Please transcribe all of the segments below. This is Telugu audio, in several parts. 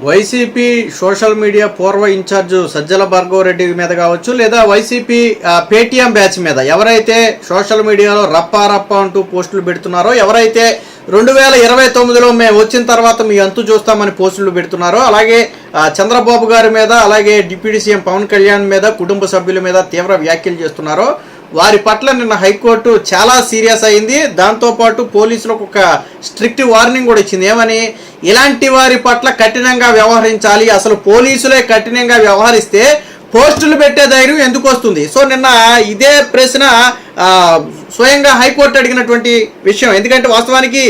వైసీపీ సోషల్ మీడియా పూర్వ ఇన్ఛార్జ్ సజ్జల భార్గవరెడ్డి మీద కావచ్చు, లేదా వైసీపీ పేటీఎం బ్యాచ్ మీద ఎవరైతే సోషల్ మీడియాలో రప్పా అంటూ పోస్టులు పెడుతున్నారో, ఎవరైతే 2029లో మేము వచ్చిన తర్వాత మీ అంతు చూస్తామని పోస్టులు పెడుతున్నారో, అలాగే చంద్రబాబు గారి మీద, అలాగే డిప్యూటీ సీఎం పవన్ కళ్యాణ్ మీద, కుటుంబ సభ్యుల మీద తీవ్ర వ్యాఖ్యలు చేస్తున్నారో వారి పట్ల నిన్న హైకోర్టు చాలా సీరియస్ అయింది. దాంతోపాటు పోలీసులకు ఒక స్ట్రిక్ట్ వార్నింగ్ కూడా ఇచ్చింది. ఏమని? ఇలాంటి వారి పట్ల కఠినంగా వ్యవహరించాలి, అసలు పోలీసులే కఠినంగా వ్యవహరిస్తే పోస్టులు పెట్టే ధైర్యం ఎందుకు వస్తుంది? సో నిన్న ఇదే ప్రశ్న స్వయంగా హైకోర్టు అడిగినటువంటి విషయం. ఎందుకంటే వాస్తవానికి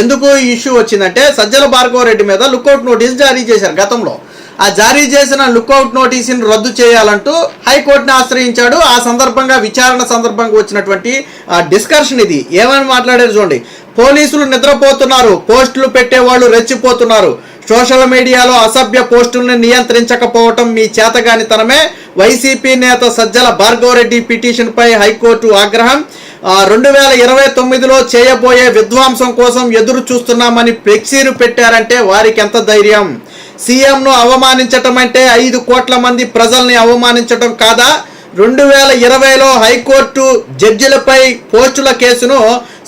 ఎందుకు ఈ ఇష్యూ వచ్చిందంటే, సజ్జల భార్గవరెడ్డి మీద లుకౌట్ నోటీస్ జారీ చేశారు గతంలో. ఆ జారీ చేసిన లుకౌట్ నోటీసుని రద్దు చేయాలంటూ హైకోర్టుని ఆశ్రయించాడు. ఆ సందర్భంగా విచారణ సందర్భంగా వచ్చినటువంటి డిస్కషన్ ఇది. ఏమని మాట్లాడారు చూడండి. పోలీసులు నిద్రపోతున్నారు, పోస్టులు పెట్టేవాళ్ళు రెచ్చిపోతున్నారు, సోషల్ మీడియాలో అసభ్య పోస్టులను నియంత్రించకపోవటం మీ చేతగానితనమే. వైసీపీ నేత సజ్జల భార్గవరెడ్డి పిటిషన్పై హైకోర్టు ఆగ్రహం. 2029లో చేయబోయే విధ్వంసం కోసం ఎదురు చూస్తున్నామని ఫ్లెక్సీలు పెట్టారంటే వారికి ఎంత ధైర్యం? సీఎంను అవమానించటం అంటే 5 కోట్ల మంది ప్రజల్ని అవమానించటం కాదా? 2020లో హైకోర్టు జడ్జిలపై పోస్టుల కేసును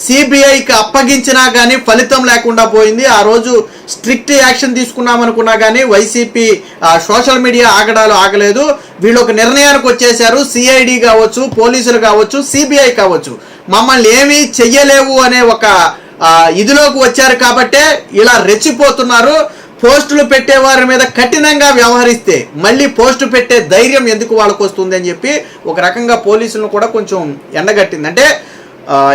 సిబిఐకి అప్పగించినా కానీ ఫలితం లేకుండా పోయింది. ఆ రోజు స్ట్రిక్ట్ యాక్షన్ తీసుకున్నామనుకున్నా కానీ వైసీపీ సోషల్ మీడియా ఆగడాలు ఆగలేదు. వీళ్ళు ఒక నిర్ణయానికి వచ్చేశారు. సిఐడి కావచ్చు, పోలీసులు కావచ్చు, సిబిఐ కావచ్చు, మమ్మల్ని ఏమీ చెయ్యలేవు అనే ఒక ఇదిలోకి వచ్చారు కాబట్టే ఇలా రెచ్చిపోతున్నారు. పోస్టులు పెట్టేవారి మీద కఠినంగా వ్యవహరిస్తే మళ్ళీ పోస్టు పెట్టే ధైర్యం ఎందుకు వాళ్ళకు వస్తుంది అని చెప్పి ఒక రకంగా పోలీసులను కూడా కొంచెం ఎండగట్టింది. అంటే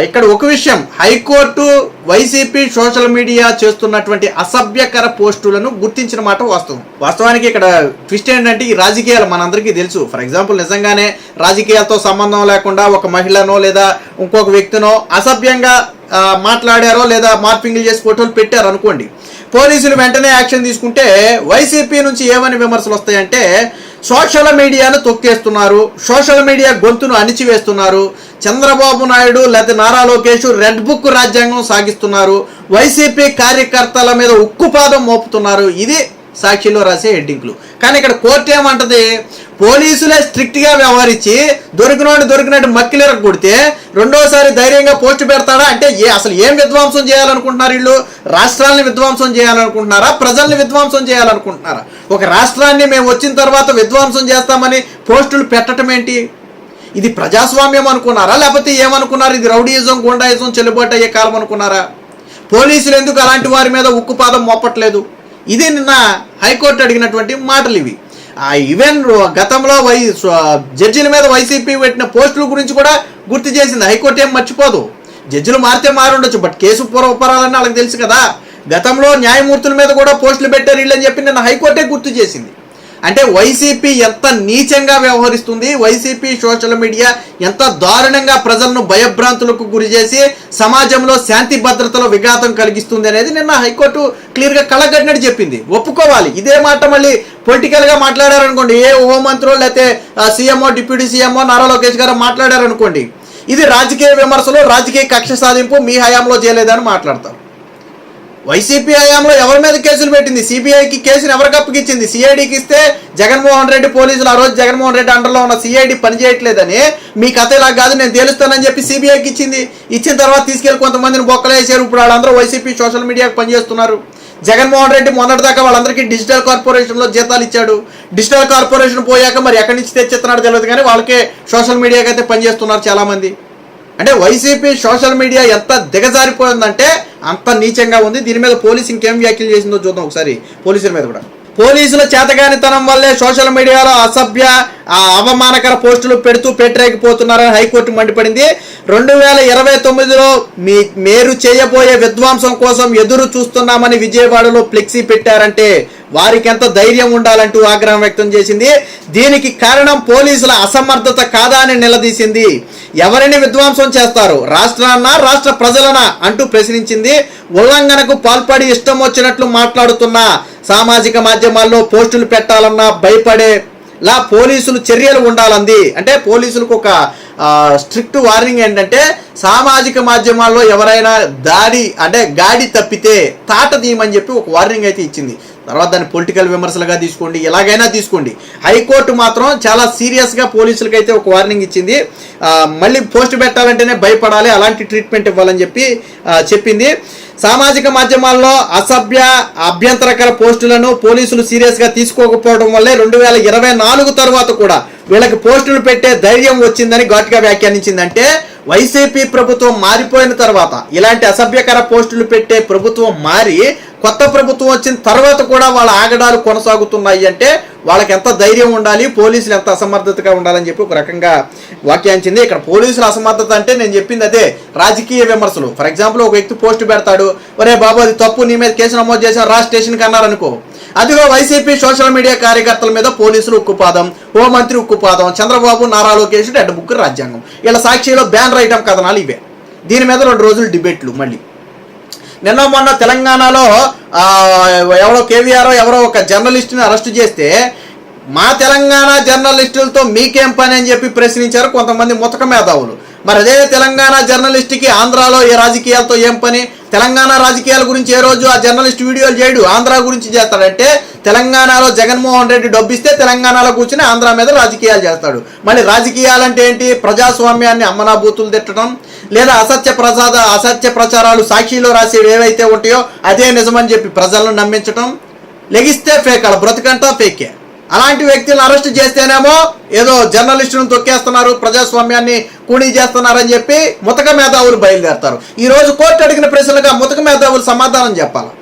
ఇక్కడ ఒక విషయం, హైకోర్టు వైసీపీ సోషల్ మీడియా చేస్తున్నటువంటి అసభ్యకర పోస్టులను గుర్తించిన మాట వాస్తవం. వాస్తవానికి ఇక్కడ ట్విస్ట్ ఏంటంటే, ఈ రాజకీయాలు మనందరికీ తెలుసు. ఫర్ ఎగ్జాంపుల్, నిజంగానే రాజకీయాలతో సంబంధం లేకుండా ఒక మహిళనో లేదా ఇంకొక వ్యక్తినో అసభ్యంగా మాట్లాడారో లేదా మార్పింగ్లు చేసి ఫోటోలు పెట్టారు అనుకోండి, పోలీసులు వెంటనే యాక్షన్ తీసుకుంటే వైసీపీ నుంచి ఏమని విమర్శలు వస్తాయంటే, సోషల్ మీడియాను తొక్కేస్తున్నారు, సోషల్ మీడియా గొంతును అణిచివేస్తున్నారు, చంద్రబాబు నాయుడు లేదా నారా లోకేష్ రెడ్ బుక్ రాజ్యాంగం సాగిస్తున్నారు, వైసీపీ కార్యకర్తల మీద ఉక్కుపాదం మోపుతున్నారు. ఇది సాక్షిలో రాసే హెడ్డింగ్లు. కానీ ఇక్కడ కోర్టు ఏమంటది, పోలీసులే స్ట్రిక్ట్గా వ్యవహరించి దొరికినట్టు మక్కిలేర కొడితే రెండోసారి ధైర్యంగా పోస్టు పెడతాడా? అంటే అసలు ఏం విధ్వంసం చేయాలనుకుంటున్నారు వీళ్ళు? రాష్ట్రాలని విధ్వంసం చేయాలనుకుంటున్నారా? ప్రజల్ని విధ్వంసం చేయాలనుకుంటున్నారా? ఒక రాష్ట్రాన్ని మేము వచ్చిన తర్వాత విధ్వంసం చేస్తామని పోస్టులు పెట్టడం ఏంటి? ఇది ప్రజాస్వామ్యం అనుకున్నారా? లేకపోతే ఏమనుకున్నారు? ఇది రౌడీయిజం, గుండాయిజం చెల్లుబాటు అయ్యే కాలం అనుకున్నారా? పోలీసులు ఎందుకు అలాంటి వారి మీద ఉక్కుపాదం మోపట్లేదు? ఇది నిన్న హైకోర్టు అడిగినటువంటి మాటలు ఇవి. ఈవెన్ గతంలో జడ్జిల మీద వైసీపీ పెట్టిన పోస్టుల గురించి కూడా గుర్తు చేసింది హైకోర్టు. ఏం మర్చిపోదు. జడ్జిలు మారితే మారుండొచ్చు, బట్ కేసు పూర్వపరాలని వాళ్ళకి తెలుసు కదా. గతంలో న్యాయమూర్తుల మీద కూడా పోస్టులు పెట్టారు వీళ్ళని చెప్పి నిన్న హైకోర్టే గుర్తు చేసింది. అంటే వైసీపీ ఎంత నీచంగా వ్యవహరిస్తుంది, వైసీపీ సోషల్ మీడియా ఎంత దారుణంగా ప్రజలను భయభ్రాంతులకు గురి చేసి సమాజంలో శాంతి భద్రతలో విఘాతం కలిగిస్తుంది అనేది నిన్న హైకోర్టు క్లియర్గా కళ్ళగట్టినట్టు చెప్పింది. ఒప్పుకోవాలి. ఇదే మాట మళ్ళీ పొలిటికల్గా మాట్లాడారనుకోండి, ఏ హోంమంత్రో లేకపోతే CMO, deputy CMO Nara Lokesh గారు మాట్లాడారనుకోండి, ఇది రాజకీయ విమర్శలు, రాజకీయ కక్ష సాధింపు, మీ హయాంలో చేయలేదని మాట్లాడతారు. వైసీపీ హయాంలో ఎవరి మీద కేసులు పెట్టింది? సిబిఐకి కేసును ఎవరికి అప్పగించింది? సిఐడికి ఇస్తే జగన్మోహన్ రెడ్డి పోలీసులు ఆ రోజు జగన్మోహన్ రెడ్డి అండర్లో ఉన్న సిఐడి పనిచేయట్లేదని, మీ కథ ఇలా కాదు నేను తేలుస్తానని చెప్పి సిబిఐకి ఇచ్చింది. ఇచ్చిన తర్వాత తీసుకెళ్లి కొంతమందిని బొక్కలేసారు. ఇప్పుడు వాళ్ళందరూ వైసీపీ సోషల్ మీడియాకి పనిచేస్తున్నారు. జగన్మోహన్ రెడ్డి మొన్నటిదాకా వాళ్ళందరికీ డిజిటల్ కార్పొరేషన్లో జీతాలు ఇచ్చాడు. డిజిటల్ కార్పొరేషన్ పోయాక మరి ఎక్కడి నుంచి తెచ్చిస్తున్నాడు తెలియదు, కానీ వాళ్ళకే సోషల్ మీడియాకి అయితే పనిచేస్తున్నారు చాలామంది. అంటే వైసీపీ సోషల్ మీడియా ఎంత దిగజారిపోయిందంటే అంత నీచంగా ఉంది. దీని మీద పోలీసు ఇంకేం వ్యాఖ్యలు చేసిందో చూద్దాం ఒకసారి. పోలీసుల మీద కూడా, పోలీసుల చేతగానితనం వల్లే సోషల్ మీడియాలో అసభ్య అవమానకర పోస్టులు పెడుతూ పెట్టలేకపోతున్నారని హైకోర్టు మండిపడింది. 2029లో మీరు చేయబోయే విధ్వంసం కోసం ఎదురు చూస్తున్నామని విజయవాడలో ఫ్లెక్సీ పెట్టారంటే వారికి ఎంత ధైర్యం ఉండాలంటూ ఆగ్రహం వ్యక్తం చేసింది. దీనికి కారణం పోలీసుల అసమర్థత కాదా అని నిలదీసింది. ఎవరిని విధ్వంసం చేస్తారు, రాష్ట్రాన్నా రాష్ట్ర ప్రజలనా అంటూ ప్రశ్నించింది. ఉల్లంఘనకు పాల్పడి ఇష్టం వచ్చినట్లు మాట్లాడుతున్నా సామాజిక మాధ్యమాల్లో పోస్టులు పెట్టాలన్నా భయపడేలా పోలీసులు చర్యలు ఉండాలంది. అంటే పోలీసులకు ఒక స్ట్రిక్ట్ వార్నింగ్ ఏంటంటే, సామాజిక మాధ్యమాల్లో ఎవరైనా గాడి తప్పితే తాట తీయమని చెప్పి ఒక వార్నింగ్ అయితే ఇచ్చింది. తర్వాత దాన్ని పొలిటికల్ విమర్శలుగా తీసుకోండి, ఎలాగైనా తీసుకోండి. హైకోర్టు మాత్రం చాలా సీరియస్గా పోలీసులకి అయితే ఒక వార్నింగ్ ఇచ్చింది. మళ్ళీ పోస్ట్ పెట్టాలంటేనే భయపడాలి, అలాంటి ట్రీట్మెంట్ ఇవ్వాలని చెప్పింది. సామాజిక మాధ్యమాల్లో అభ్యంతరకర పోస్టులను పోలీసులు సీరియస్గా తీసుకోకపోవడం వల్లే 2024 తర్వాత కూడా వీళ్ళకి పోస్టులు పెట్టే ధైర్యం వచ్చిందని ఘాటుగా వ్యాఖ్యానించిందంటే వైసీపీ ప్రభుత్వం మారిపోయిన తర్వాత ఇలాంటి అసభ్యకర పోస్టులు పెట్టే ప్రభుత్వం మారి కొత్త ప్రభుత్వం వచ్చిన తర్వాత కూడా వాళ్ళ ఆగడాలు కొనసాగుతున్నాయి అంటే వాళ్ళకి ఎంత ధైర్యం ఉండాలి, పోలీసులు ఎంత అసమర్థతగా ఉండాలని చెప్పి ఒక రకంగా వ్యాఖ్యానించింది. ఇక్కడ పోలీసుల అసమర్థత అంటే నేను చెప్పింది అదే, రాజకీయ విమర్శలు. ఫర్ ఎగ్జాంపుల్ ఒక వ్యక్తి పోస్ట్ పెడతాడు, ఒరే బాబు అది తప్పు, నీ మీద కేసు నమోదు చేసిన రా స్టేషన్కి అన్నారనుకో, అదిగో వైసీపీ సోషల్ మీడియా కార్యకర్తల మీద పోలీసులు ఉక్కుపాదం, హోంమంత్రి ఉక్కుపాదం, చంద్రబాబు, నారా లోకేష్ రెడ్ బుక్ రాజ్యాంగం, ఇలా సాక్షిలో బ్యాన్ రైటం కథనాలు ఇవే. దీని మీద 2 రోజులు డిబేట్లు. మళ్ళీ నిన్న మొన్న తెలంగాణలో ఎవరో కేవీఆర్ ఎవరో ఒక జర్నలిస్ట్ని అరెస్ట్ చేస్తే మా తెలంగాణ జర్నలిస్టులతో మీకేం పని అని చెప్పి ప్రశ్నించారు కొంతమంది ముతక మేధావులు. మరి అదే తెలంగాణ జర్నలిస్ట్కి ఆంధ్రాలో ఏ రాజకీయాలతో ఏం పని? తెలంగాణ రాజకీయాల గురించి ఏ రోజు ఆ జర్నలిస్ట్ వీడియోలు చేయడు, ఆంధ్ర గురించి చేస్తాడంటే తెలంగాణలో జగన్మోహన్ రెడ్డి డబ్బిస్తే తెలంగాణలో కూర్చుని ఆంధ్ర మీద రాజకీయాలు చేస్తాడు. మళ్ళీ రాజకీయాలు అంటే ఏంటి? ప్రజాస్వామ్యాన్ని అమ్మనాబూతులు తిట్టడం, లేదా అసత్య ప్రచారాలు సాక్షిలో రాసేవి ఏవైతే ఉంటాయో అదే నిజమని చెప్పి ప్రజలను నమ్మించడం, లెగిస్తే ఫేక్, అలా బ్రతుకంటా ఫేకే. అలాంటి వ్యక్తులను అరెస్ట్ చేస్తేనేమో ఏదో జర్నలిస్టులను తొక్కేస్తున్నారు, ప్రజాస్వామ్యాన్ని కూనీ చేస్తున్నారని చెప్పి ముతక మేధావులు బయలుదేరతారు. ఈరోజు కోర్టు అడిగిన ప్రశ్నలుగా ముతక మేధావులు సమాధానం చెప్పాలి.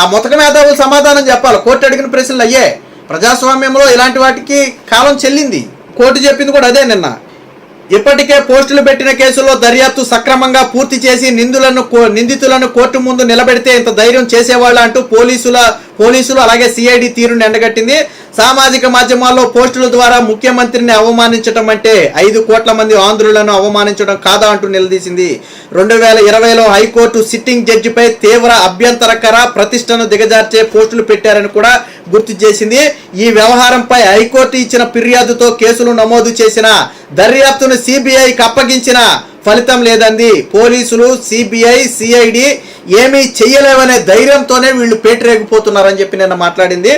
ఆ ముతక మేధావులు సమాధానం చెప్పాలి. కోర్టు అడిగిన ప్రశ్నలు అయ్యే. ప్రజాస్వామ్యంలో ఇలాంటి వాటికి కాలం చెల్లింది. కోర్టు చెప్పింది కూడా అదే. నిన్న ఇప్పటికే పోస్టులు పెట్టిన కేసుల్లో దర్యాప్తు సక్రమంగా పూర్తి చేసి నిందితులను కోర్టు ముందు నిలబెడితే ఇంత ధైర్యం చేసేవాళ్ళ అంటూ పోలీసులు అలాగే సిఐడి తీరుని ఎండగట్టింది. సామాజిక మాధ్యమాల్లో పోస్టుల ద్వారా ముఖ్యమంత్రిని అవమానించడం అంటే 5 కోట్ల మంది ఆంధ్రులను అవమానించడం కాదా అంటూ నిలదీసింది. 2020లో హైకోర్టు సిట్టింగ్ జడ్జిపై తీవ్ర అభ్యంతరకర ప్రతిష్టను దిగజార్చే పోస్టులు పెట్టారని కూడా గుర్తు చేసింది. ఈ వ్యవహారంపై హైకోర్టు ఇచ్చిన ఫిర్యాదుతో కేసులు నమోదు చేసిన దర్యాప్తును సిబిఐకి అప్పగించిన ఫలితం లేదంది. పోలీసులు, సిబిఐ, సిఐడి ఏమీ చెయ్యలేవనే ధైర్యంతోనే వీళ్ళు పేటరేగిపోతున్నారని చెప్పి నిన్న మాట్లాడింది.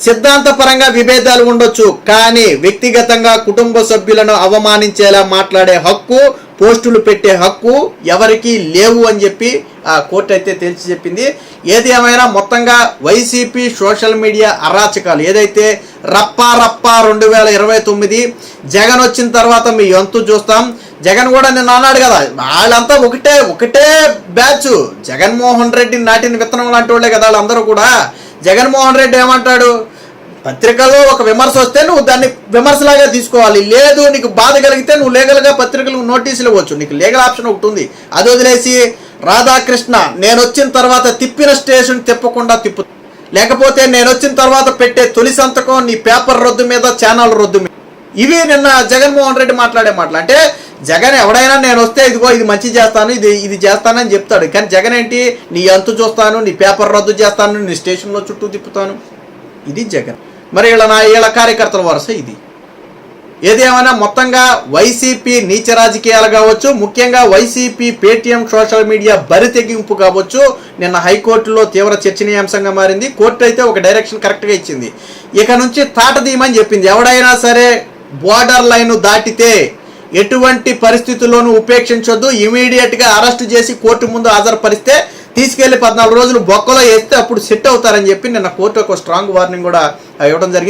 సిద్ధాంతపరంగా విభేదాలు ఉండొచ్చు, కానీ వ్యక్తిగతంగా కుటుంబ సభ్యులను అవమానించేలా మాట్లాడే హక్కు, పోస్టులు పెట్టే హక్కు ఎవరికీ లేవు అని చెప్పి ఆ కోర్టు అయితే తేల్చి చెప్పింది. ఏది ఏమైనా మొత్తంగా వైసీపీ సోషల్ మీడియా అరాచకాలు ఏదైతే రప్పా 2029 జగన్ వచ్చిన తర్వాత మీ ఎంతు చూస్తాం. జగన్ కూడా నిన్న అన్నాడు కదా, వాళ్ళంతా ఒకటే బ్యాచ్, జగన్మోహన్ రెడ్డి నాటిన విత్తనం లాంటి వాళ్ళే కదా వాళ్ళందరూ కూడా. జగన్మోహన్ రెడ్డి ఏమంటాడు, పత్రికలో ఒక విమర్శ వస్తే నువ్వు దాన్ని విమర్శలాగా తీసుకోవాలి, లేదు నీకు బాధ కలిగితే నువ్వు లీగల్గా పత్రికలకు నోటీసులు ఇవ్వచ్చు, నీకు లీగల్ ఆప్షన్ ఒకటి ఉంది. అది వదిలేసి రాధాకృష్ణ నేను వచ్చిన తర్వాత తిప్పిన స్టేషన్ తిప్పకుండా తిప్పు, లేకపోతే నేను వచ్చిన తర్వాత పెట్టే తొలి సంతకం నీ పేపర్ రద్దు మీద, ఛానల్ రద్దు మీద. ఇవి నిన్న జగన్మోహన్ రెడ్డి మాట్లాడే మాటలు. అంటే జగన్ ఎవడైనా నేను వస్తే ఇదిగో ఇది మంచి చేస్తాను, ఇది చేస్తానని చెప్తాడు. కానీ జగన్ ఏంటి, నీ అంతు చూస్తాను, నీ పేపర్ రద్దు చేస్తాను, నీ స్టేషన్లో చుట్టూ తిప్పుతాను, ఇది జగన్. మరి వీళ్ళ కార్యకర్తల వరుస ఇది. ఏదేమైనా మొత్తంగా వైసీపీ నీచ రాజకీయాలు కావచ్చు, ముఖ్యంగా వైసీపీ పేటీఎం సోషల్ మీడియా బరి తెగింపు కావచ్చు, నిన్న హైకోర్టులో తీవ్ర చర్చనీయాంశంగా మారింది. కోర్టు అయితే ఒక డైరెక్షన్ కరెక్ట్గా ఇచ్చింది. ఇక నుంచి తాటదీయమని చెప్పింది. ఎవడైనా సరే బోర్డర్ లైన్ దాటితే ఎటువంటి పరిస్థితుల్లోనూ ఉపేక్షించొద్దు, ఇమీడియట్గా అరెస్ట్ చేసి కోర్టు ముందు హాజరుపరిస్తే తీసుకెళ్లి 14 రోజులు బొక్కలో వేస్తే అప్పుడు సెట్ అవుతారని చెప్పి నిన్న కోర్టు ఒక స్ట్రాంగ్ వార్నింగ్ కూడా ఇవ్వడం జరిగింది.